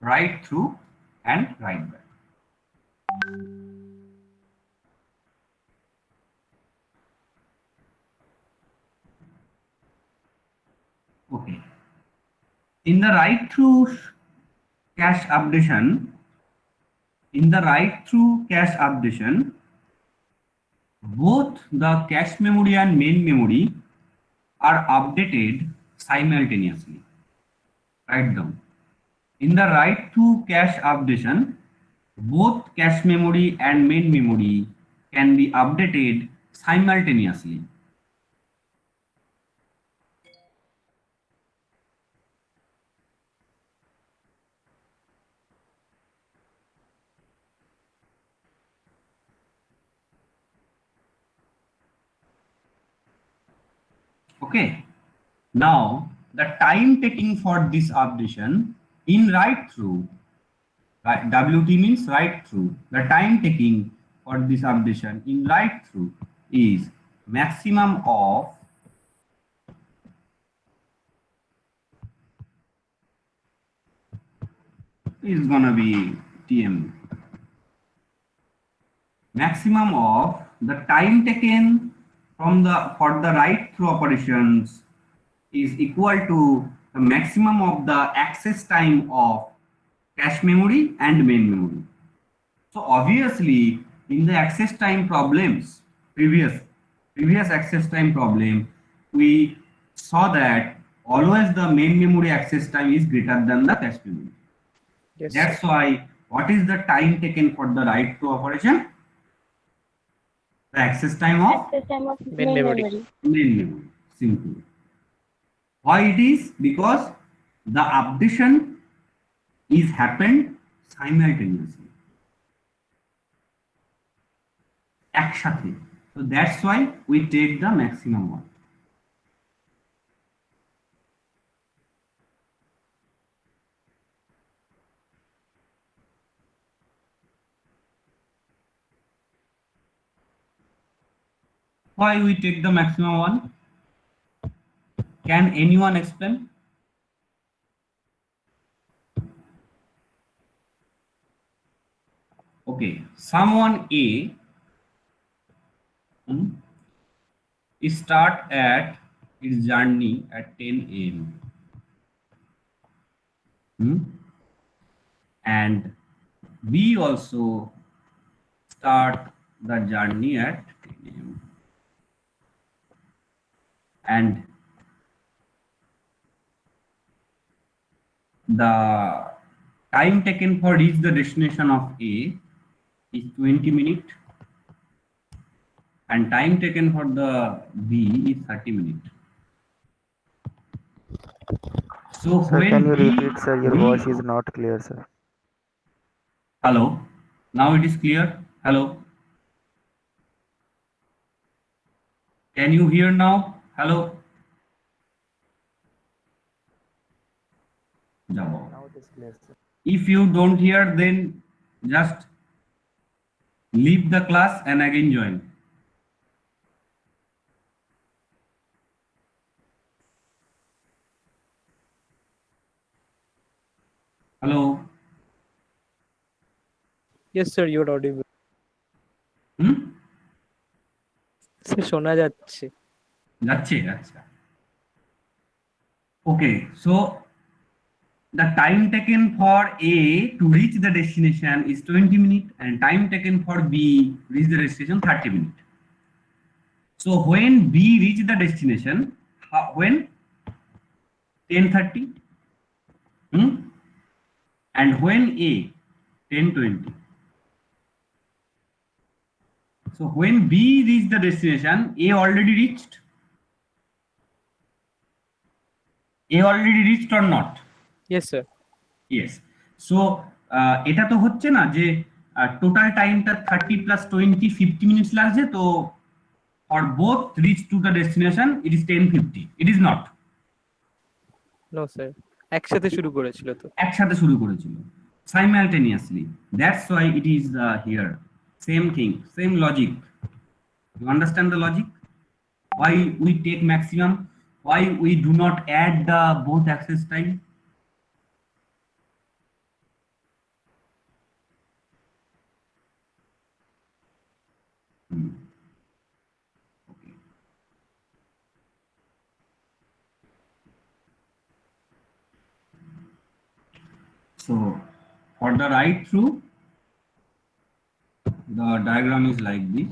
Write through and write back. Okay. In the write through cache updation, both the cache memory and main memory are updated simultaneously. Write down. In the write to cache updation, both cache memory and main memory can be updated simultaneously. Okay. Now the time taking for this updation in write through, WT means write through. The time taking for this updation in write through is maximum of is gonna be TM. Maximum of the time taken from for the write through operations is equal to the maximum of the access time of cache memory and main memory. So obviously in the access time problems, previous access time problem, we saw that always the main memory access time is greater than the cache memory. Yes. That's why what is the time taken for the write to operation? The access time of Main memory. main memory. Simple. Why it is? Because the updation is happened simultaneously. একসাথে, so that's why we take the maximum one. Why we take the maximum one? Can anyone explain? Okay, someone A start at its journey at 10 a.m. And B also start the journey at 10 a.m. And the time taken for reach the destination of A is 20 minutes, and time taken for the B is 30 minutes. So Sir, when can you B repeat, sir? Your B- voice is not clear, sir. Hello, now it is clear. Hello, can you hear now? Hello. Jawab. Now it is clear, sir. If you don't hear, then just leave the class and again join. Hello. Yes, sir, you're audible. Sir, শোনা যাচ্ছে। যাচ্ছে, আচ্ছা। Okay, so the time taken for A to reach the destination is 20 minutes, and time taken for B reach the destination 30 minutes. So when B reach the destination, when 10:30, and when A 10:20. So when B reach the destination, A already reached. A already reached or not? Yes, sir. Yes. So এটা তো হচ্ছে না যে total টাইমটা 30 plus 20 50 minutes লাগছে, তো for both reach to the destination it is 10:50. It is not. No, sir. একসাথে শুরু করেছিল তো। একসাথে শুরু করেছিল, simultaneously. That's why it is here. Same thing, same logic. You understand the logic? Why we take maximum? Why we do not add the both access time? Okay. So for the write through, the diagram is like this.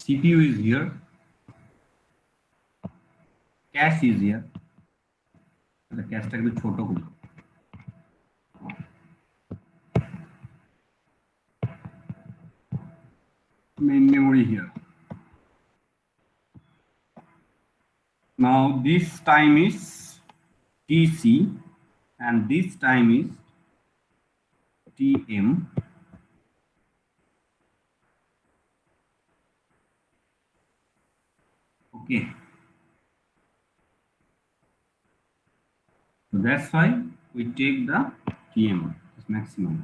CPU is here, cache is here. The cache টাকে ছোট করি। Main memory here. Now this time is TC and this time is TM. Okay. So that's why we take the TM, this maximum.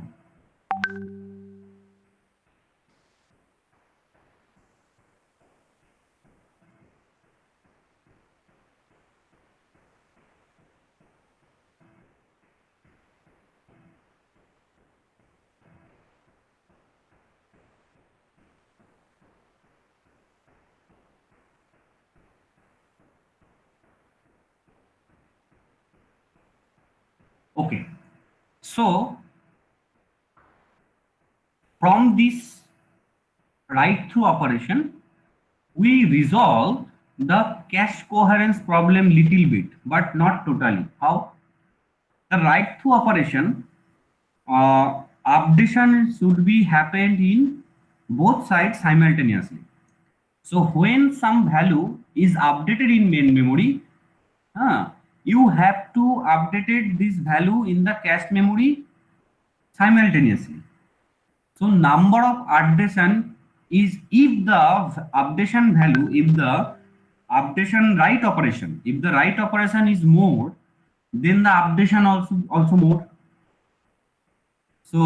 Okay, so from this write through operation, we resolve the cache coherence problem little bit, but not totally. How? The write through operation, updation should be happened in both sides simultaneously. So when some value is updated in main memory, you have to update this value in the cache memory simultaneously. So number of updation is if the updation value, if the updation write operation, if the write operation is more, then the updation also more. So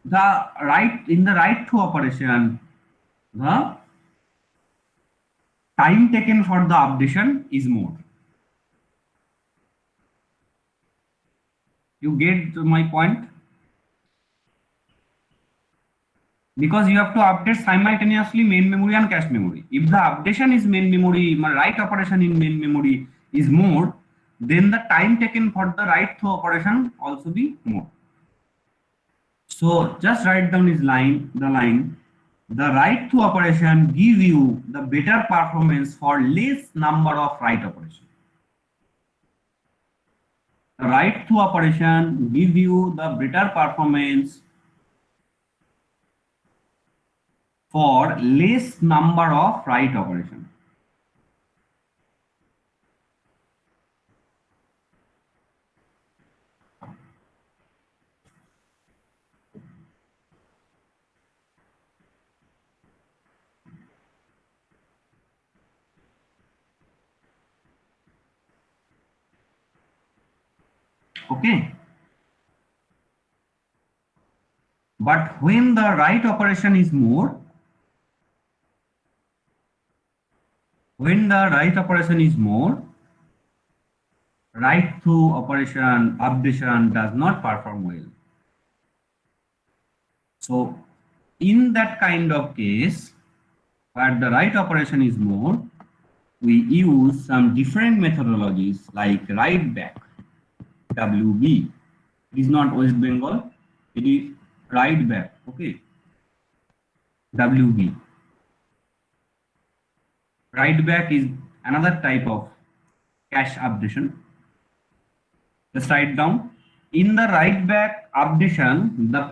the write to operation, the time taken for the updation is more. You get my point? Because you have to update simultaneously main memory and cache memory. If the updation is main memory, write operation in main memory is more, then the time taken for the write to operation also be more. So just write down this line, the write to operation give you the better performance for less number of write operation. The write to operation give you the better performance for less number of write operation. Okay. But when the write operation is more, write to operation updation does not perform well. So in that kind of case, where the write operation is more, we use some different methodologies like write back, WB. It is not West Bengal, it is write back, okay, WB. Write back is another type of cache updation. Just write down. In the write back updation, the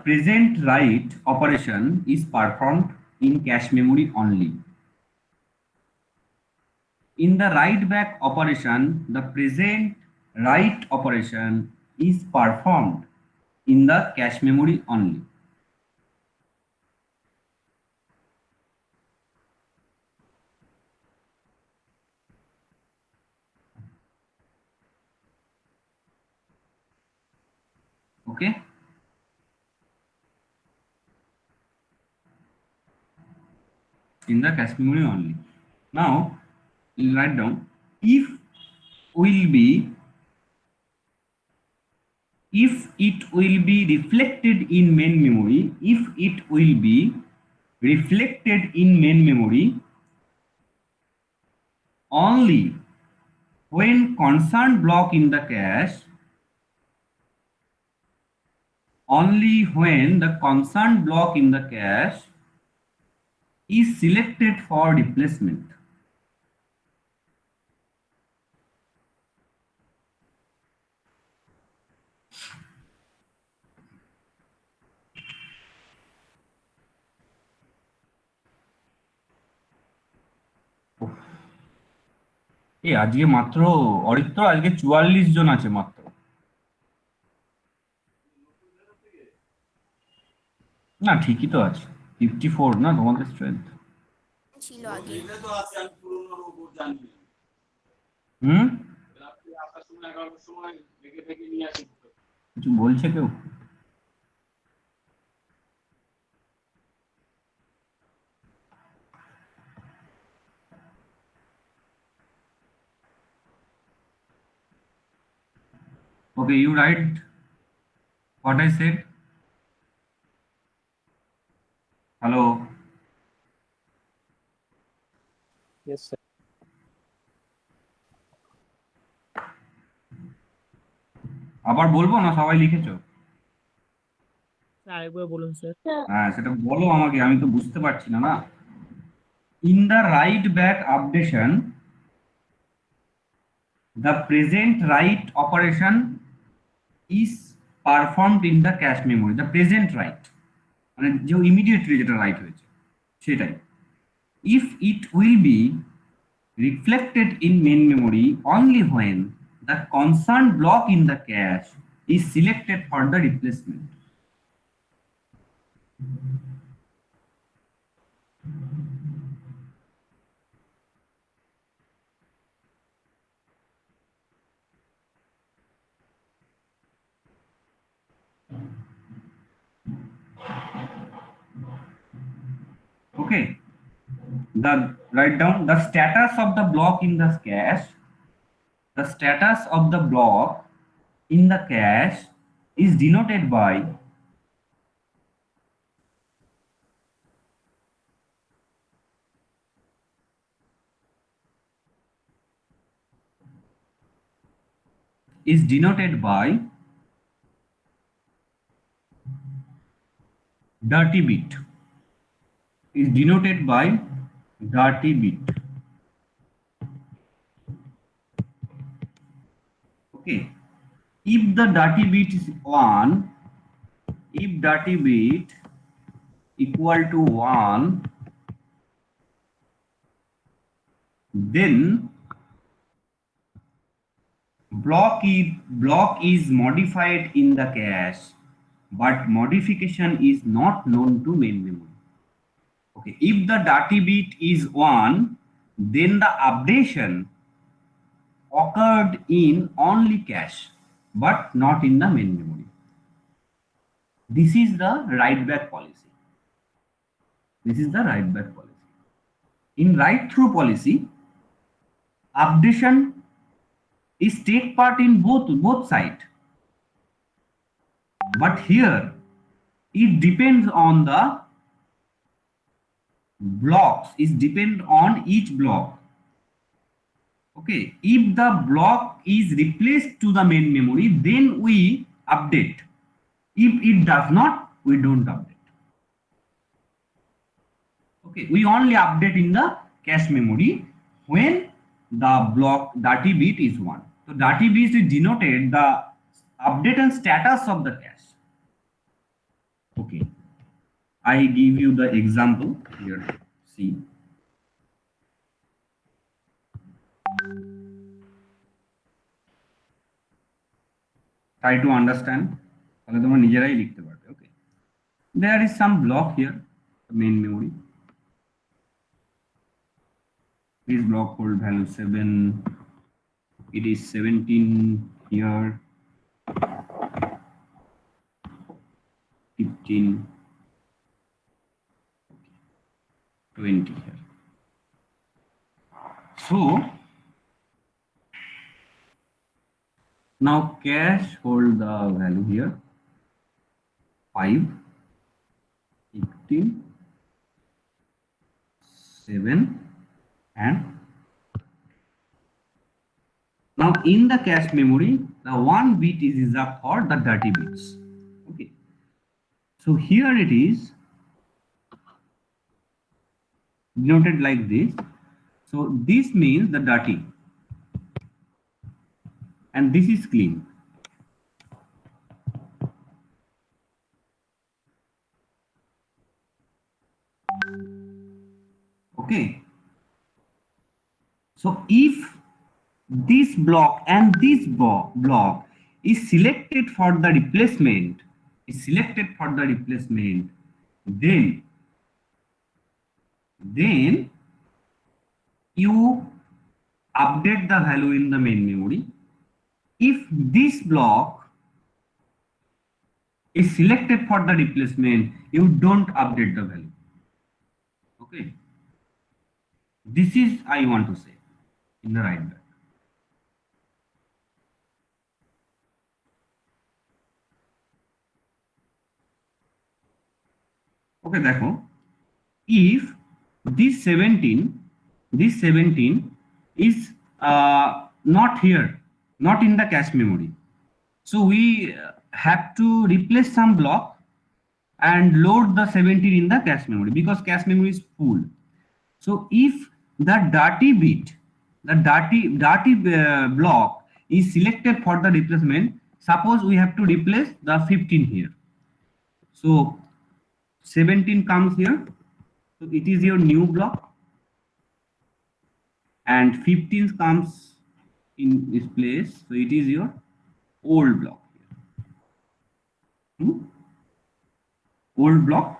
present write operation is performed in cache memory only. In the write back operation, the present write operation is performed in the cache memory only. Okay. In the cache memory only. Now, we'll write down if it will be reflected in main memory, only when concerned block in the cache, is selected for replacement. আজকে মাত্র অরিত্র আজকে 44 জন আছে মাত্র। না ঠিকই তো আছে, 54 না তোমাদের স্ট্রেংথ ছিল আগে। কিছু বলছে কেউ? Okay, you write what I said. Hello. Yes, sir. আবার বলবো না সবাই লিখেছো? আরেকবার বলুন স্যার। হ্যাঁ সেটা বলো আমাকে, আমি তো বুঝতে পারছি না না। In the write back updation, the present write operation is performed in the cache memory. The present write মানে যে ইমিডিয়েটলি যেটা রাইট হয়েছে সেটাই। If it will be reflected in main memory only when the concerned block in the cache is selected for the replacement. Okay, write down the status of the block in the cache. The status of the block in the cache is denoted by dirty bit. Is denoted by dirty bit. Okay. If the dirty bit is 1, if dirty bit equal to 1, then block is modified in the cache, but modification is not known to main memory. Okay, if the dirty bit is 1, then the updation occurred in only cache, but not in the main memory. This is the write back policy. This is the write back policy. In write through policy, updation is take part in both sides. But here, it depends on the blocks, it depends on each block. Okay, if the block is replaced to the main memory, then we update. If it does not, we don't update. Okay, we only update in the cache memory when the block dirty bit is 1. So dirty bit is denoted the update and status of the cache. Okay, I give you the example here. See. Try to understand. Okay. There is some block here, main memory. This block hold value 7. It is 17 here. 15. 20 here. So now cache hold the value here 5, 18, 7, and now in the cache memory the 1 bit is reserved for the dirty bits. Okay, so here it is denoted like this. So this means the dirty and this is clean. Okay, so if this block and this block is selected for the replacement, then you update the value in the main memory. If this block is selected for the replacement, you don't update the value. Okay, this is I want to say in the write back. Okay, देखो, if this 17 is not here, not in the cache memory, so we have to replace some block and load the 17 in the cache memory because cache memory is full. So if the dirty bit, the dirty block is selected for the replacement, suppose we have to replace the 15 here, so 17 comes here, so it is your new block. and 15th comes in this place, so it is your old block. Old block,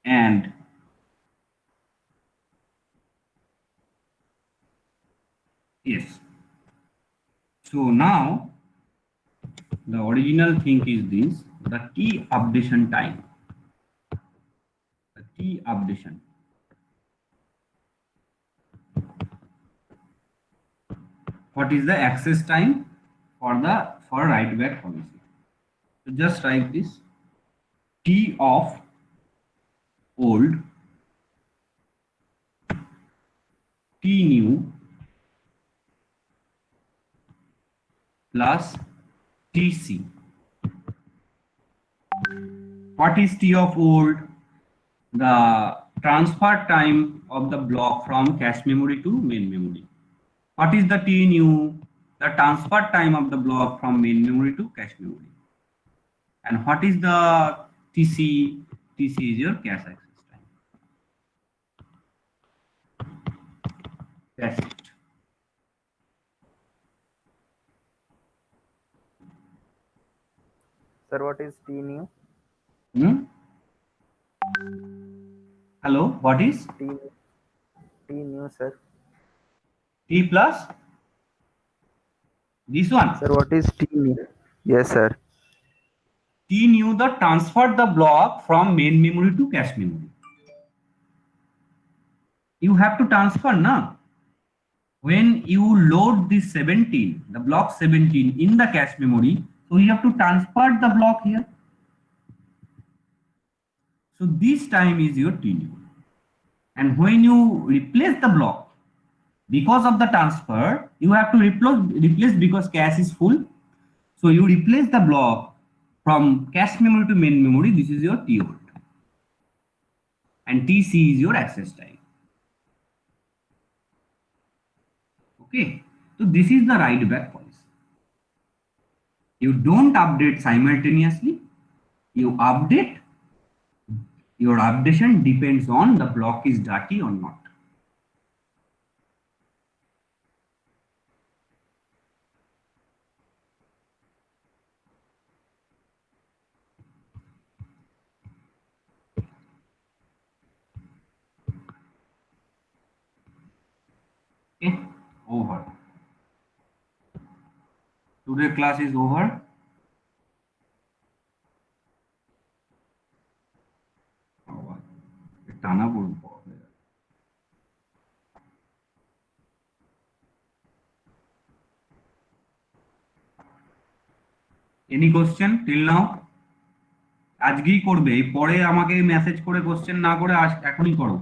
and yes. So now the original thing is this: the key updation time. The key updation. What is the access time for write back policy? So just write this: T of old, T new plus TC. What is T of old? The transfer time of the block from cache memory to main memory. What is the T new? The transfer time of the block from main memory to cache memory. And what is the TC? TC is your cache access time. That's it. Sir, what is T new? Hello, what is T new, sir. T plus? This one. Sir, what is T new? Yes, sir. T new, the transfer the block from main memory to cache memory. You have to transfer now. When you load this 17, the block 17 in the cache memory, so you have to transfer the block here. So this time is your T new. And when you replace the block, because of the transfer, you have to replace because cache is full. So you replace the block from cache memory to main memory. This is your T old. And TC is your access time. Okay. So this is the write back policy. You don't update simultaneously. You update. Your updation depends on the block is dirty or not. Okay, over. Today class is over. টানা পড়ব। Any question till now? আজকেই করবে, পরে আমাকে message করে question না করে এখনই করো।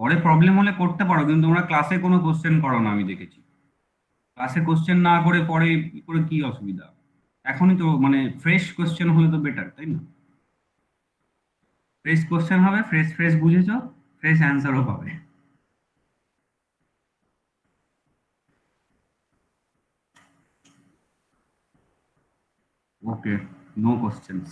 পরে প্রবলেম হলে করতে পারো, কিন্তু তোমরা ক্লাসে কোনো কোশ্চেন করো না, আমি দেখেছি। ক্লাসে কোশ্চেন না করে পরে করে কি অসুবিধা? এখনই তো মানে ফ্রেশ কোশ্চেন হলে তো বেটার, তাই না? ফ্রেশ কোশ্চেন হবে, ফ্রেশ বুঝেছো, ফ্রেশ অ্যান্সারও পাবে। Okay, no questions.